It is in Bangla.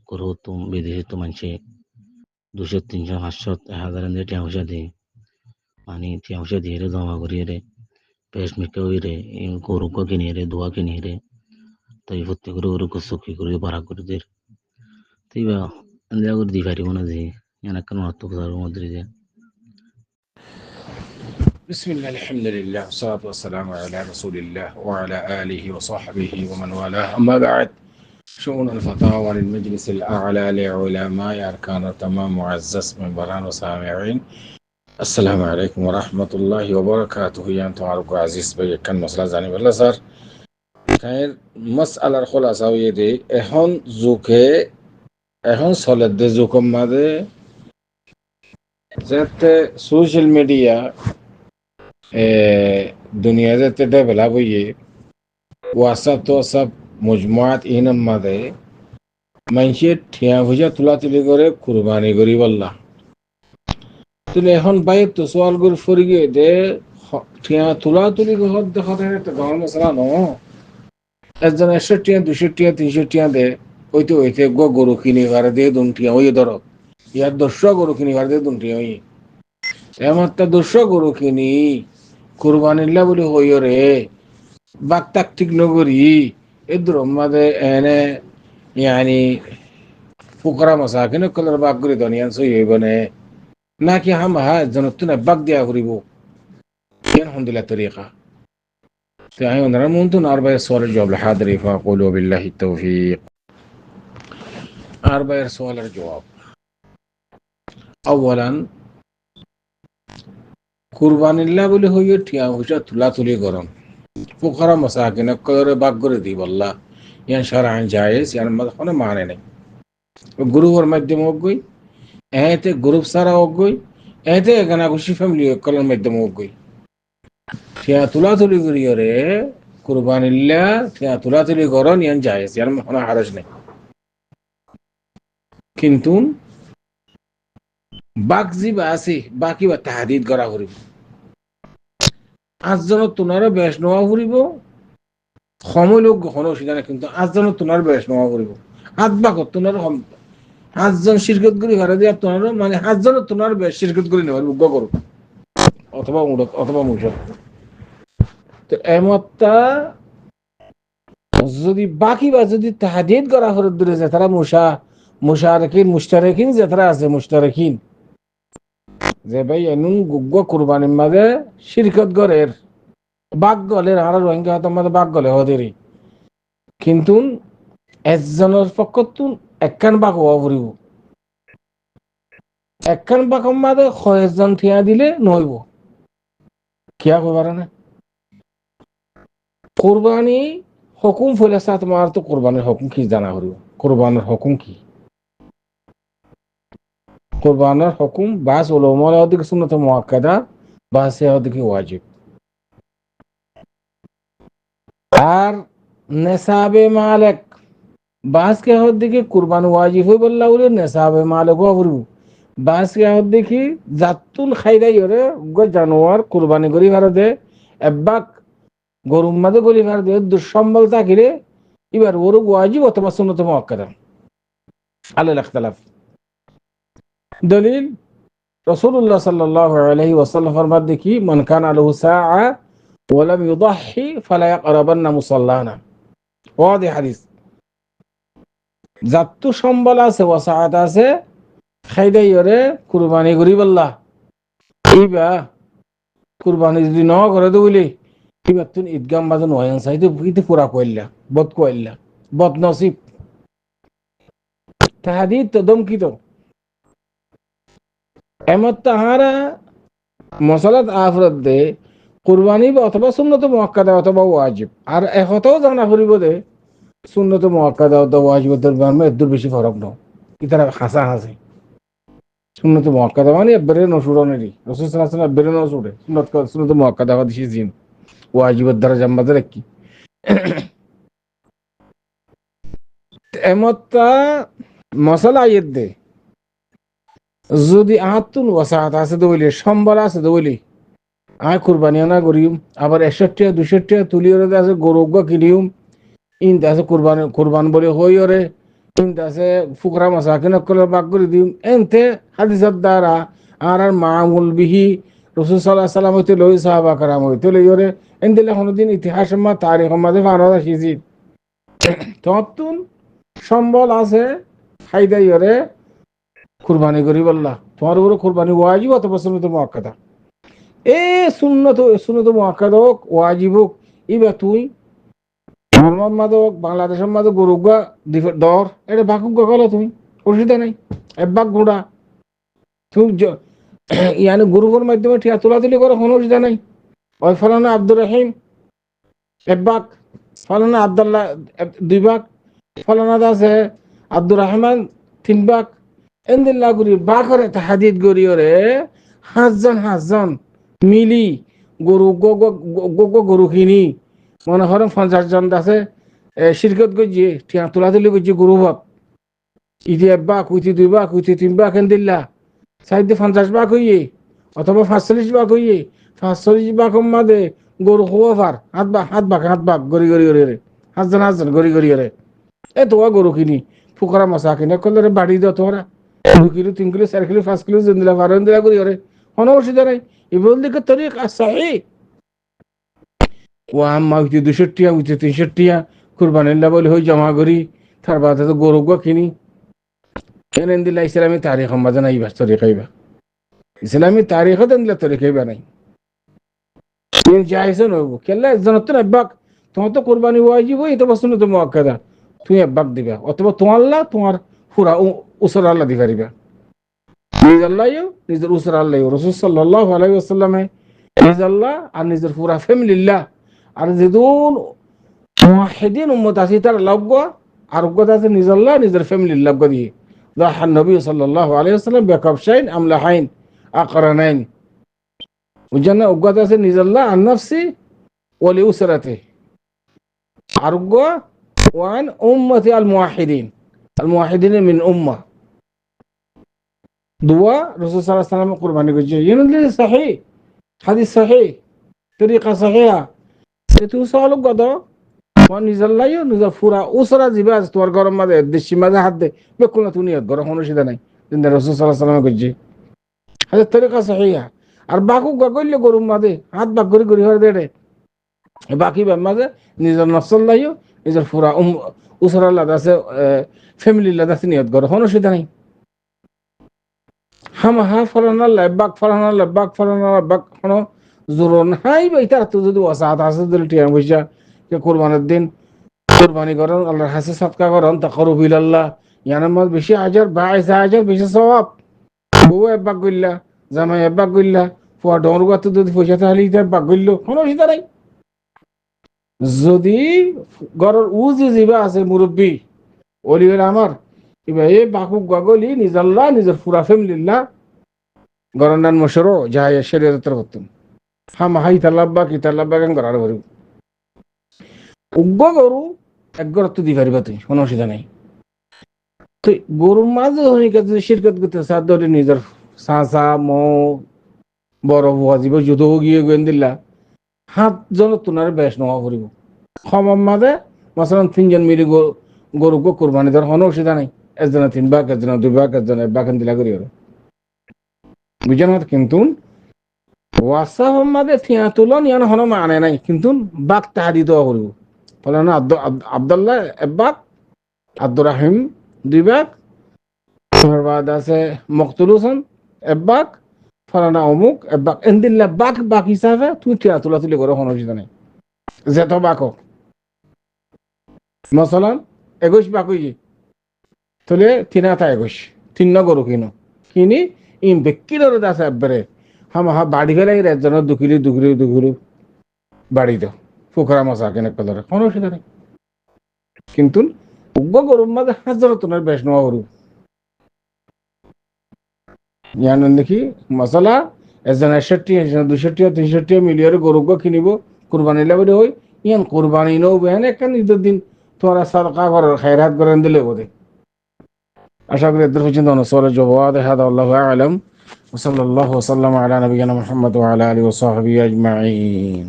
গরু তো বিদেশে তো মানুষে 200, 300, 500, 1000 দিয়ে টিয়া পয়সা দিয়ে মানে টিয়া পয়সা দিয়ে রে জমা করিয়ে রে পেশ মিকা হয়ে রে গরু কিনে রে দোয়া কিনে রে তাই প্রত্যেক গরু চকি করে ভাড়া করে দের তাই বা এনজয় করে দি পারিব না যে এনাকে মাত্র কোথার মধ্যে যে بسم الله الحمد لله والصلاة والسلام على رسول الله وعلى آله وصحبه ومن والاه أما بعد شؤون الفتاوى للمجلس الأعلى لعلماء أركان التمام معزز من بران وسامعين السلام عليكم ورحمة الله وبركاته يا أنتم عارفوا عزيز بي كان مسألة زاني بالله صار خير مسألة الخلاصة ويدي إهون زوكي إهون صلت دي زوكم ماذا زت سوشيال ميديا दुनिया से डेवलप हुई है WhatsApp तो सब मजमुआत इनम मादे মানুষের ঠিয়া ভুজা তুলা তুলি করে কুরবানি করি বললা তুলে এখন বাইর তো সোয়াল করে ফরি গিয়ে দে ঠিয়া তুলা তুলি ঘর দেখা দেয় তো গাঁর মশলা ন একজন 100 টিয়া 200 টিয়া 300 টিয়া দে ওইতে গরু কিনে ভাড়া দিয়ে দুন টিয়া ওই ধরো ইয়ার 200 গরু কিনে ভাড়া দিয়ে দুন টিয়া ওই এমন তা 200 গরু কিনি কুরবানিল্লা বলে হইও রে বাক তাক ঠিক নগরি এদুর মাদে এনে ইয়ানি ফুকরা মাসাকিন কলর বাক করে দনিয়ান সই হইবনে নাকি হাম হা জনতুনা বাক দিয়া করিব কেন হন্দিলা তরিকা তো আমি ওনারা মন্তন আরবায়ের সওয়ালের জবাব হাদরি ফাকুলু বিল্লাহি তৌফিক আরবায়ের সওয়ালের জবাব আওয়ালান কুরবানিল্লা বলে হইও ঠিয়া হুজা তুলা তুলি গরম ফুকরা মাসাকিন কলর বাক করে দি বল্লা ইয়ান শারআন জায়েজ ইয়ান মাদখানে মানে নাই গ্রুপের মাধ্যমে হোক গই এতে গ্রুপ সারা হোক গই এতে গানা খুশি ফ্যামিলি কলের মাধ্যমে হোক গই ঠিয়া তুলা তুলি করি রে কুরবানিল্লা ঠিয়া তুলা তুলি করন ইয়ান জায়েজ ইয়ান কোনো হারাজ নেই কিন্তু বাকজি বা আছে বাকি বা তাহাদিদ করা করিব 8 জন তোনারও বেশ নেওয়া করিব সময় লোক কোনো অসুবিধা নাই কিন্তু 8 জন তোনার বেশ নেওয়া করিব 8 ভাগ তোনার 8 জন শিরকত করি ঘরে দিয়ে তোনার মানে 8 জন তোনার বেশ শিরকত করি নেওয়ার উগ্র করো অথবা মুড়ত অথবা মুশত তো এমতটা যদি বাকি বা যদি তাহাদিদ করা হরে দূরে যে তারা মুশতারিকিন যে তারা আছে মুশতারিকিন যে ভাই এনুন গুগ্গ কুরবানির মাঝে শিরকত গরের বাক গলের আর রোহিঙ্গা হতার মাঝে বাক গলে হদেরই কিন্তু একজনের পক্ষত একখান বাক হওয়া পড়িব একখান বাকৰ মাঝে 100 জন থিয়া দিলে নহইব কিয়া কইবার না কুরবানি হুকুম ফলাসা তোমার তো কুরবানির হুকুম কি জানা হরিব কুরবানির হুকুম কি কুরবানির হুকুম বাস উলামার ওদিকে সুন্নাত মুআক্কাদা বাস ওদিকে ওয়াজিব আর নিসাবে মালিক বাস কে ওদিকে কুরবান ওয়াজিব হই বললা ওরে নিসাবে মালিক হরিব বাস কে ওদিকে জাতুল খাইরাই ওরে গো জানোয়ার কুরবানি করি ভারতে একবাক গরুর মাঝে গলি ভার দিয়ে দুঃসম্বল থাকিলে এবার ওর ওয়াজিব অথবা সুন্নাত মুআক্কাদা আলাল ইখতিলাফ দলিল রাসূলুল্লাহ সাল্লাল্লাহু আলাইহি ওয়াসাল্লাম ফরমান দেখি মান কানা লাহু সাআ ওয়া লাম ইউদাহি ফালা ইয়াকরাবান্না মুসাল্লানা ওয়াদি হাদিস জাতু সম্বল আছে ওয়াসাআত আছে খাইদাই ওরে কুরবানি করি বল্লাহ ইবা কুরবানি যদি ন করে দইলি ইবাতুন ঈদগাম বাজন ওয়ান সাইতে বুইতে পুরা কইলা বদ নসিব তাহাদিদ তো দমকিত এমত তাহারা মশালাত আফরত দে কুরবানি অথবা সুন্নত মুআক্কাদা অথবা ওয়াজিব আর একটাও জানা করিব দে সুন্নত মুআক্কাদা অথবা ওয়াজিবের মধ্যে এত বেশি ফরক ন ইতারা হাসা হাসি সুন্নত মুআক্কাদা মানে বেরে নসুরনেরই রাসূল সাল্লাল্লাহু আলাইহি ওয়াসাল্লাম বেরে নসুরে সুন্নত মুআক্কাদা দিছি জিন ওয়াজিবের দরজা মাঝে রাখি এমতা মশলা আইত দে যদি আহাতুন ওয়াসাত আছে দইলে সম্বল আছে দইলে আয় কুরবানি না করিম আবার 100 টাকা 200 টাকা তুলিয়ে আছে গরু কিনিম ইন আছে কুরবান বলে হই ওরে কিন্তু আছে ফুকরা মাসাকিন কল বাক করে দিম এনতে হাদিসের দ্বারা আর মামুল বিহি রসুল সাল্লাল্লাহু আলাইহি সাল্লাম হইতে লই সাহাবা কারাম হইতে লই ওরে এনদিলে কোনদিন ইতিহাস মা তারিখ মাঝে ফারদা শিজি ততুন সম্বল আছে ফায়দা ইরে কুরবানি করি বললা তোমার উপরে কুরবানি ওয়াজিব অথবা সুন্নত মুআক্কাদা এ সুন্নত মুআক্কাদা ওয়াজিব ইবা তুই আমার মাদক বাংলাদেশের মাদক গরুগা দর এটা বাকুক গেল তুমি অসুবিধা নাই একবাক ঘোড়া তুমি ইয়ানি গরুগুর মাধ্যমে ঠিয়া তোলাতুলি করে কোনো অসুবিধা নাই ওই ফলানা আব্দুর রহিম একবাক ফলানা আবদুল্লাহ 2 ভাগ ফলানা আছে আব্দুর রহমান 3 ভাগ এন্দিল্লা গুরি বাকরে তাহাদিদ গরি ওরে হাজান মিলি গরু গরু কিনি মনে করেন 50 জন আছে শিরকত গজি ঠিয়া তোলাতুলি গজি গরু ভাগ ইতি 1 ভাগ উইতি 2 ভাগ উইতি 3 ভাগ এন্দিল্লা সাইডে 50 ভাগ হইয়ে অথবা 45 ভাগ হইয়ে 45 ভাগ মাদে গরু হওয়া পার হাত ভাগ গরি রে হাজান গরি রে এ তোয়া গরু কিনি ফুকরা মশা কিনে কলরে বাড়ি দাও তোরা 2 কিলো 3 কিলো 4 কিলো 5 কিলো জিন্দিলা বারন দিলা করি রে কোনো অসুবিধা নাই ইবুল দিকে তরিক আসাহি ও আম্মা উইতে 200 টিয়া উইতে 300 টিয়া কুরবানির লাবল হই জমা করি তার বাদে তো গরু গো কিনি কেনেন দিলা ইসলামী তারিখ মাঝে নাই বাস তরিকাইবা ইসলামী তারিখ দেন দিলা তরিকাইবা নাই তিন চাইছে নব কেলা একজনত তো একবাক তোমার তো কুরবানি ওয়াজিব হই তো বসুন তো মুআক্কাদা তুই একবাক দিবা অথবা তোমার পুরা উসর আল্লাহ দিবা নিজ আল্লাহ নিজের উসর আল্লাহ রাসূল সাল্লাল্লাহু আলাইহি ওয়াসাল্লামে নিজ আল্লাহ আর নিজের পুরা ফ্যামিলিল্লাহ আর যেদুন মুওয়াহিদিন উম্মত আছে তার লাগা আর গদা আছে নিজ আল্লাহ নিজের ফ্যামিলিল্লাহ গদি ضح النبي صلى الله عليه وسلم بكبشين أملحين أقرنين وجنة أقوى نزل الله عن نفسي ولأسرته أرجو وعن أمتي الموحدين من أمة دعاء رسول صلى الله عليه وسلم قرباني كجي ينزل صحيح حديث صحيح طريقة صحيحة ستوصل قدو ونزل الله نزل فورا أسرة زباز توار قرم ماذا دشي ماذا حد بكلنا تونيات قرم هونو شيء دناي عند الرسول صلى الله عليه وسلم كجي هذا الطريقة صحيحة আর বাকু গগল্য গরুম মাদে হাত বাক গরি হরে দেড়ে বাকি বা মাদে নিজের নফসল্লাহিও নিজের পুরা উসরাল্লাহ আছে ফ্যামিলিল্লাহ আছে নিয়ত গর হনো সেটা নাই হা ফলানাল্লাহ বাক হনো জোরন হাই বা ইতার তো যদি ওয়াসাত আছে দিল টিয়া বইসা যে কুরবানের দিন কুরবানি করেন আল্লাহর হাসে সদকা করেন তাকরুব ইলাল্লাহ ইয়ানার মধ্যে বেশি আজার 22,000 বেশি সওয়াব বউ একবাক গইল্লা জামাই একবাক গইল্লা ফুয়া ডরগাতে যদি পয়সা তাহলে ইতার বাক গইল্লো কোনো অসুবিধা নাই যদি ঘরের উজি জিবা আছে মুরব্বী ওলি হলে আমার এবার এই বাকুক গগলি নিজাল্লাহ নিজের পুরা ফ্যামিলিল্লাহ ঘরের নান মশরো যাই শরীয়তের করতাম হাই তাল্লাব্বা কি তাল্লাব্বা কেন করার ভরি উগ্র গরু এক ঘর তো দি পারিবা তুই কোনো অসুবিধা নাই তো গরুর মাঝে যদি শিরকত করতে সাথ ধরে নিজের চাচা মৌ বড় বুয়া যাব যুদ্ধ গিয়ে গোয়েন দিলা 7 জন তোনার বেশ নেওয়া ফুরিব সমম মাঝে মাসালান 3 জন মিলি গরুকে কোরবানি দেওয়ার কোনো অসুবিধা নাই একজনে 3 ভাগ একজনে 2 ভাগ একজনে 1 ভাগ দিলা করি বুঝেন কিন্তু ওয়াসা মাঝে থিয়া তুলন ইয়ান হনো মানে নাই কিন্তু বাক তাহাদি দেওয়া করিব ফলে না আব্দুল্লাহ 1 ভাগ আব্দুর রহিম 2 ভাগ তার বাদ আছে মকতুল হোসেন 1 ভাগ ফলানা অমুক একবাক এন্দিল্লা বাক হিসাবে তুই ঠিয়া তুলি করে কোনো অসুবিধা নেই যেত বাক মশলান 21 বাক হইয়ে তাহলে 3 গরু কিনি ইম বেকির আছে একবারে হা বাড়ি ফেলে একজনের 2 কিলো বাড়ি দাও ফুকরা মশা কেনে কলরে কোনো অসুবিধা নেই কিন্তু গরুর মাঝে 1000 টনের বেশ নেওয়া গরু ইয়ান দেখি মশলা একজন 61 একজন 260 360 মিলিয়ন গরু কিনিব কুরবানি লাগবে হই ইয়ান কুরবানি নও বেন একখান ঈদের দিন তোরা সাদকা করার খায়রাত করেন দিলে বলে আশা করি এদের পর্যন্ত অনুসরণ জবাব হাদা আল্লাহু আ'লাম ওয়া সাল্লাল্লাহু ওয়া সাল্লামা আলা নবিয়িনা মুহাম্মদ ওয়া আলা আলিহি ওয়া সাহবিহি আজমাইন